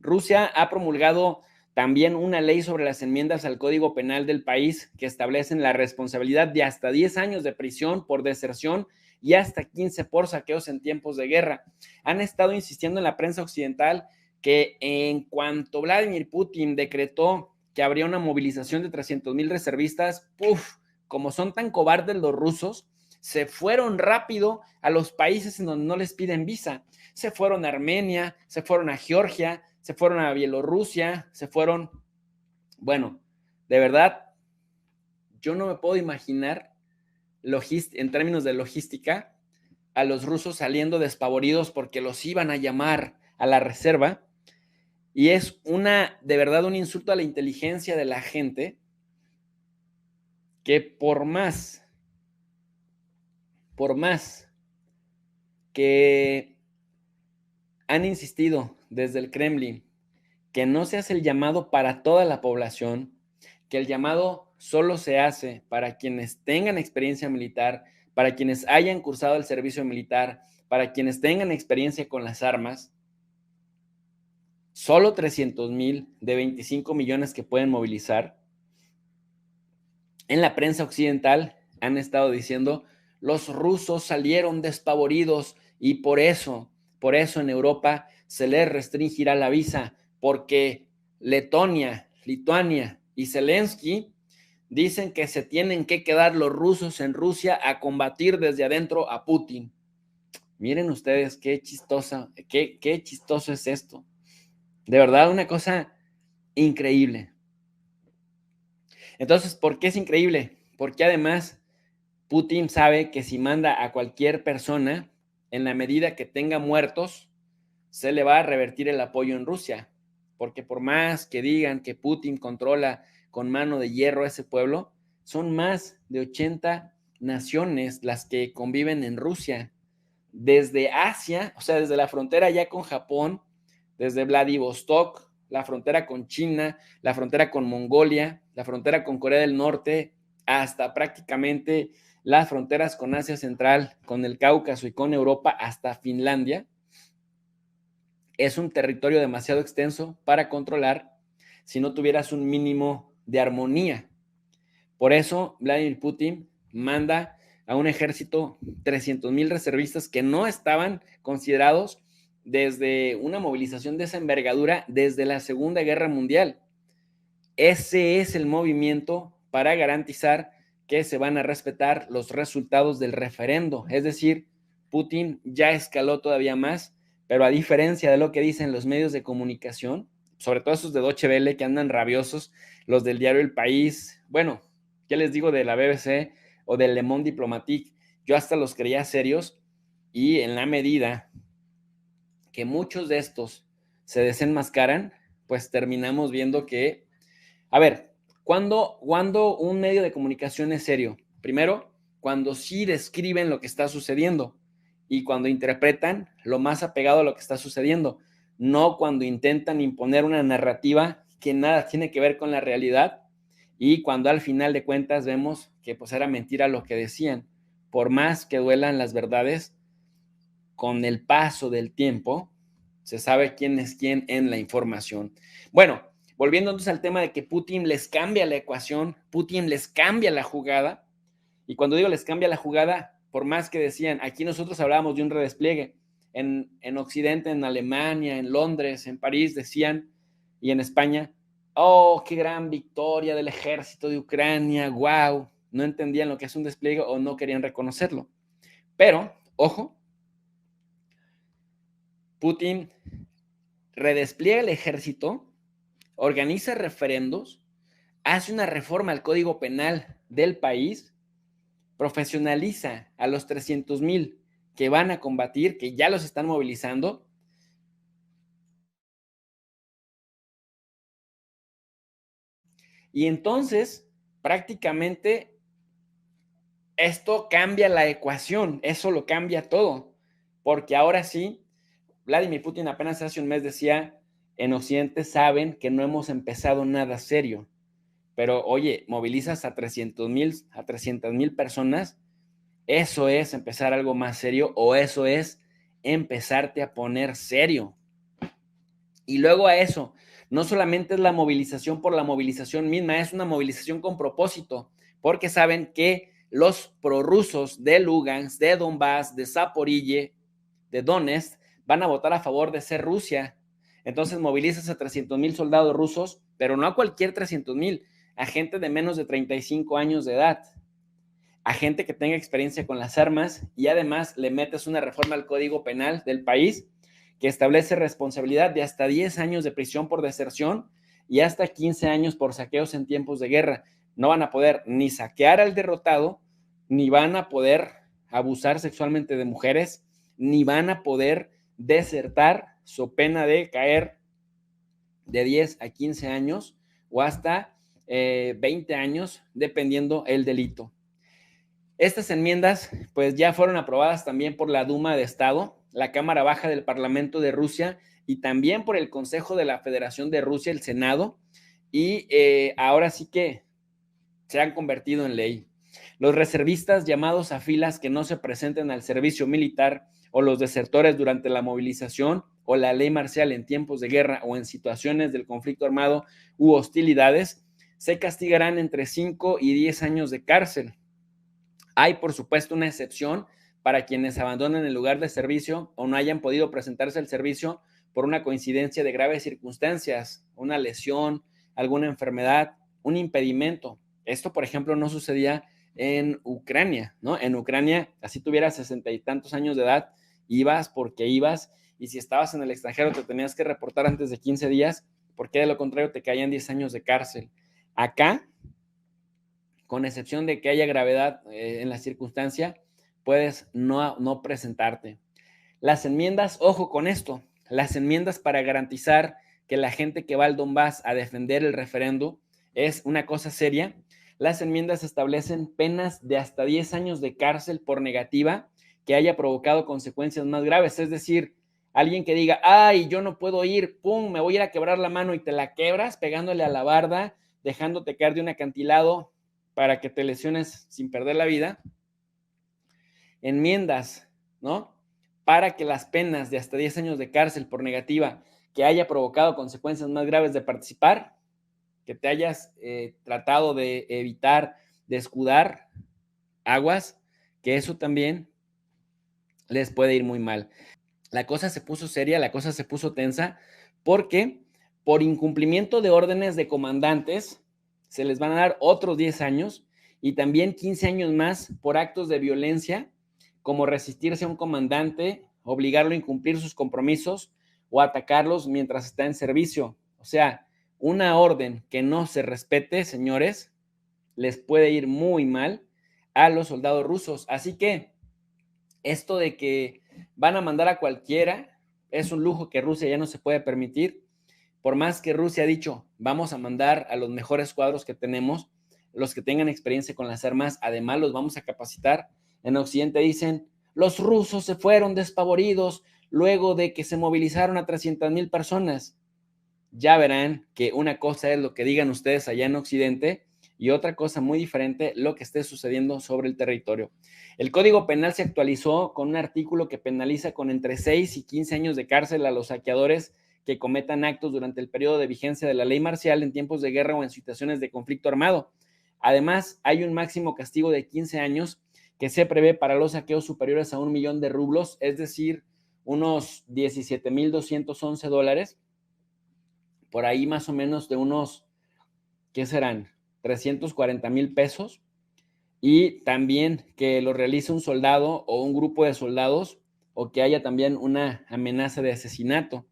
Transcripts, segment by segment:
Rusia ha promulgado también una ley sobre las enmiendas al Código Penal del país que establecen la responsabilidad de hasta 10 años de prisión por deserción y hasta 15 por saqueos en tiempos de guerra. Han estado insistiendo en la prensa occidental que en cuanto Vladimir Putin decretó que habría una movilización de 300,000 reservistas, como son tan cobardes los rusos, se fueron rápido a los países en donde no les piden visa. Se fueron a Armenia, se fueron a Georgia, se fueron a Bielorrusia, se fueron, bueno, de verdad, yo no me puedo imaginar en términos de logística a los rusos saliendo despavoridos porque los iban a llamar a la reserva. Y es de verdad un insulto a la inteligencia de la gente que por más que han insistido desde el Kremlin que no se hace el llamado para toda la población, que el llamado solo se hace para quienes tengan experiencia militar, para quienes hayan cursado el servicio militar, para quienes tengan experiencia con las armas, solo 300,000 de 25 millones que pueden movilizar. En la prensa occidental han estado diciendo los rusos salieron despavoridos y por eso en Europa se les restringirá la visa, porque Letonia, Lituania y Zelensky dicen que se tienen que quedar los rusos en Rusia a combatir desde adentro a Putin. Miren ustedes qué chistoso es esto. De verdad, una cosa increíble. Entonces, ¿por qué es increíble? Porque además Putin sabe que si manda a cualquier persona, en la medida que tenga muertos, se le va a revertir el apoyo en Rusia. Porque por más que digan que Putin controla con mano de hierro a ese pueblo, son más de 80 naciones las que conviven en Rusia. Desde Asia, o sea, desde la frontera ya con Japón, desde Vladivostok, la frontera con China, la frontera con Mongolia, la frontera con Corea del Norte, hasta prácticamente las fronteras con Asia Central, con el Cáucaso y con Europa, hasta Finlandia. Es un territorio demasiado extenso para controlar si no tuvieras un mínimo de armonía. Por eso Vladimir Putin manda a un ejército 300,000 reservistas que no estaban considerados desde una movilización de esa envergadura desde la Segunda Guerra Mundial. Ese es el movimiento para garantizar que se van a respetar los resultados del referendo. Es decir, Putin ya escaló todavía más, pero a diferencia de lo que dicen los medios de comunicación, sobre todo esos de Deutsche Welle que andan rabiosos, los del diario El País, bueno, ¿qué les digo de la BBC o del Le Monde Diplomatique? Yo hasta los creía serios y en la medida que muchos de estos se desenmascaran, pues terminamos viendo que, a ver, ¿cuándo un medio de comunicación es serio? Primero, cuando sí describen lo que está sucediendo y cuando interpretan lo más apegado a lo que está sucediendo, no cuando intentan imponer una narrativa que nada tiene que ver con la realidad y cuando al final de cuentas vemos que pues era mentira lo que decían. Por más que duelan las verdades, con el paso del tiempo se sabe quién es quién en la información. Bueno, volviendo entonces al tema de que Putin les cambia la ecuación, Putin les cambia la jugada, y cuando digo les cambia la jugada, por más que decían, aquí nosotros hablábamos de un redespliegue, en Occidente, en Alemania, en Londres, en París, decían, y en España, oh, qué gran victoria del ejército de Ucrania, wow, no entendían lo que es un despliegue o no querían reconocerlo. Pero, ojo, Putin redespliega el ejército, organiza referendos, hace una reforma al Código Penal del país, profesionaliza a los 300,000 que van a combatir, que ya los están movilizando. Y entonces, prácticamente, esto cambia la ecuación, eso lo cambia todo, porque ahora sí, Vladimir Putin apenas hace un mes decía, en Occidente saben que no hemos empezado nada serio, pero oye, movilizas a 300,000 personas, eso es empezar algo más serio o eso es empezarte a poner serio. Y luego a eso, no solamente es la movilización por la movilización misma, es una movilización con propósito, porque saben que los prorrusos de Lugansk, de Donbass, de Zaporille, de Donetsk, van a votar a favor de ser Rusia. Entonces movilizas a 300,000 soldados rusos, pero no a cualquier 300,000, a gente de menos de 35 años de edad, a gente que tenga experiencia con las armas, y además le metes una reforma al Código Penal del país que establece responsabilidad de hasta 10 años de prisión por deserción y hasta 15 años por saqueos en tiempos de guerra. No van a poder ni saquear al derrotado, ni van a poder abusar sexualmente de mujeres, ni van a poder desertar, so pena de caer de 10 a 15 años o hasta 20 años, dependiendo el delito. Estas enmiendas pues ya fueron aprobadas también por la Duma de Estado, la Cámara Baja del Parlamento de Rusia y también por el Consejo de la Federación de Rusia, el Senado, y ahora sí que se han convertido en ley. Los reservistas llamados a filas que no se presenten al servicio militar o los desertores durante la movilización o la ley marcial en tiempos de guerra o en situaciones del conflicto armado u hostilidades se castigarán entre 5 y 10 años de cárcel. Hay, por supuesto, una excepción para quienes abandonen el lugar de servicio o no hayan podido presentarse al servicio por una coincidencia de graves circunstancias, una lesión, alguna enfermedad, un impedimento. Esto, por ejemplo, no sucedía en Ucrania, ¿no? En Ucrania, así tuvieras 60 y tantos años de edad, ibas porque ibas, y si estabas en el extranjero te tenías que reportar antes de 15 días, porque de lo contrario te caían 10 años de cárcel. Acá, con excepción de que haya gravedad en la circunstancia, puedes no presentarte. Las enmiendas, ojo con esto, las enmiendas para garantizar que la gente que va al Donbass a defender el referendo es una cosa seria. Las enmiendas establecen penas de hasta 10 años de cárcel por negativa que haya provocado consecuencias más graves. Es decir, alguien que diga, ay, yo no puedo ir, pum, me voy a ir a quebrar la mano y te la quebras pegándole a la barda, dejándote caer de un acantilado para que te lesiones sin perder la vida. Enmiendas, ¿no? Para que las penas de hasta 10 años de cárcel por negativa que haya provocado consecuencias más graves de participar, que te hayas tratado de evitar, de escudar aguas, que eso también les puede ir muy mal. La cosa se puso seria, la cosa se puso tensa, porque por incumplimiento de órdenes de comandantes se les van a dar otros 10 años y también 15 años más por actos de violencia, como resistirse a un comandante, obligarlo a incumplir sus compromisos o atacarlos mientras está en servicio. O sea, una orden que no se respete, señores, les puede ir muy mal a los soldados rusos. Así que esto de que van a mandar a cualquiera es un lujo que Rusia ya no se puede permitir. Por más que Rusia ha dicho, vamos a mandar a los mejores cuadros que tenemos, los que tengan experiencia con las armas, además los vamos a capacitar. En Occidente dicen, los rusos se fueron despavoridos luego de que se movilizaron a 300,000 personas. Ya verán que una cosa es lo que digan ustedes allá en Occidente y otra cosa muy diferente lo que esté sucediendo sobre el territorio. El Código Penal se actualizó con un artículo que penaliza con entre 6 y 15 años de cárcel a los saqueadores que cometan actos durante el periodo de vigencia de la ley marcial en tiempos de guerra o en situaciones de conflicto armado. Además, hay un máximo castigo de 15 años que se prevé para los saqueos superiores a 1,000,000 de rublos, es decir, unos $17,211, por ahí más o menos de unos, ¿qué serán? 340,000 pesos. Y también que lo realice un soldado o un grupo de soldados o que haya también una amenaza de asesinato.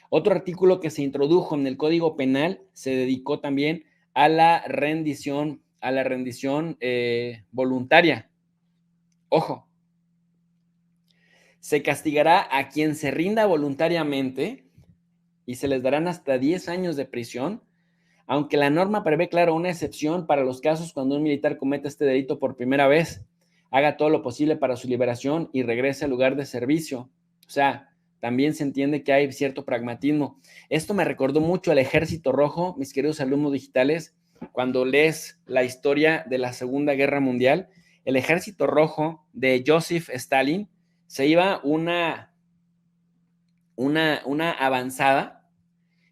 Otro artículo que se introdujo en el Código Penal se dedicó también a la rendición voluntaria. Ojo, se castigará a quien se rinda voluntariamente y se les darán hasta 10 años de prisión, aunque la norma prevé, claro, una excepción para los casos cuando un militar cometa este delito por primera vez, haga todo lo posible para su liberación y regrese al lugar de servicio. O sea, también se entiende que hay cierto pragmatismo. Esto me recordó mucho al Ejército Rojo, mis queridos alumnos digitales, cuando lees la historia de la Segunda Guerra Mundial. El Ejército Rojo de Joseph Stalin se iba una avanzada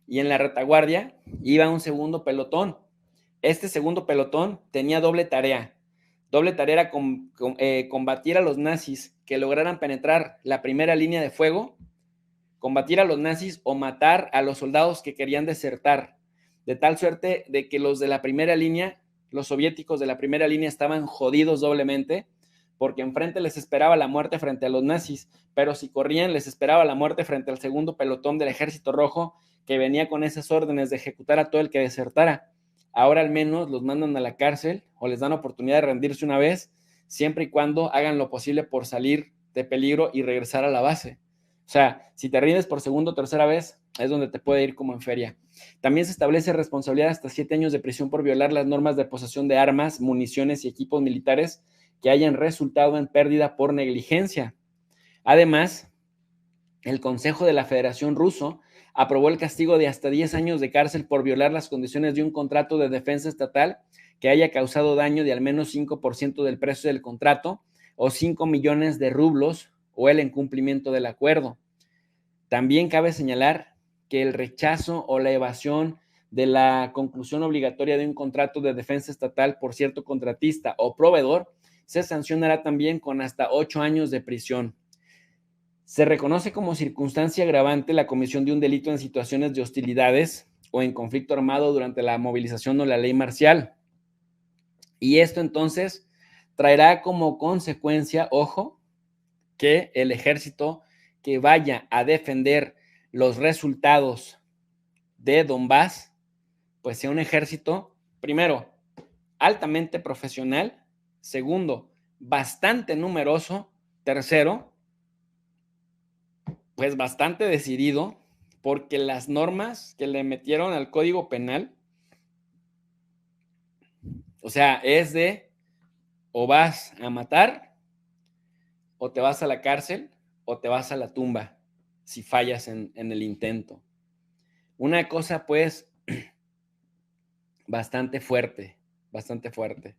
y en la retaguardia iba un segundo pelotón. Este segundo pelotón tenía doble tarea. Doble tarea era combatir a los nazis que lograran penetrar la primera línea de fuego, combatir a los nazis o matar a los soldados que querían desertar, de tal suerte de que los de la primera línea, los soviéticos de la primera línea estaban jodidos doblemente, porque enfrente les esperaba la muerte frente a los nazis, pero si corrían les esperaba la muerte frente al segundo pelotón del Ejército Rojo, que venía con esas órdenes de ejecutar a todo el que desertara. Ahora al menos los mandan a la cárcel o les dan oportunidad de rendirse una vez, siempre y cuando hagan lo posible por salir de peligro y regresar a la base. O sea, si te rindes por segunda o tercera vez, es donde te puede ir como en feria. También se establece responsabilidad hasta 7 años de prisión por violar las normas de posesión de armas, municiones y equipos militares que hayan resultado en pérdida por negligencia. Además, el Consejo de la Federación Ruso aprobó el castigo de hasta 10 años de cárcel por violar las condiciones de un contrato de defensa estatal que haya causado daño de al menos 5% del precio del contrato o 5 millones de rublos o el incumplimiento del acuerdo. También cabe señalar que el rechazo o la evasión de la conclusión obligatoria de un contrato de defensa estatal por cierto contratista o proveedor se sancionará también con hasta 8 años de prisión. Se reconoce como circunstancia agravante la comisión de un delito en situaciones de hostilidades o en conflicto armado durante la movilización o la ley marcial. Y esto entonces traerá como consecuencia, ojo, que el ejército que vaya a defender los resultados de Donbass, pues sea un ejército, primero, altamente profesional, segundo, bastante numeroso, tercero, pues bastante decidido, porque las normas que le metieron al Código Penal, o sea, es de o vas a matar, o te vas a la cárcel, o te vas a la tumba, si fallas en el intento. Una cosa, pues, bastante fuerte, bastante fuerte.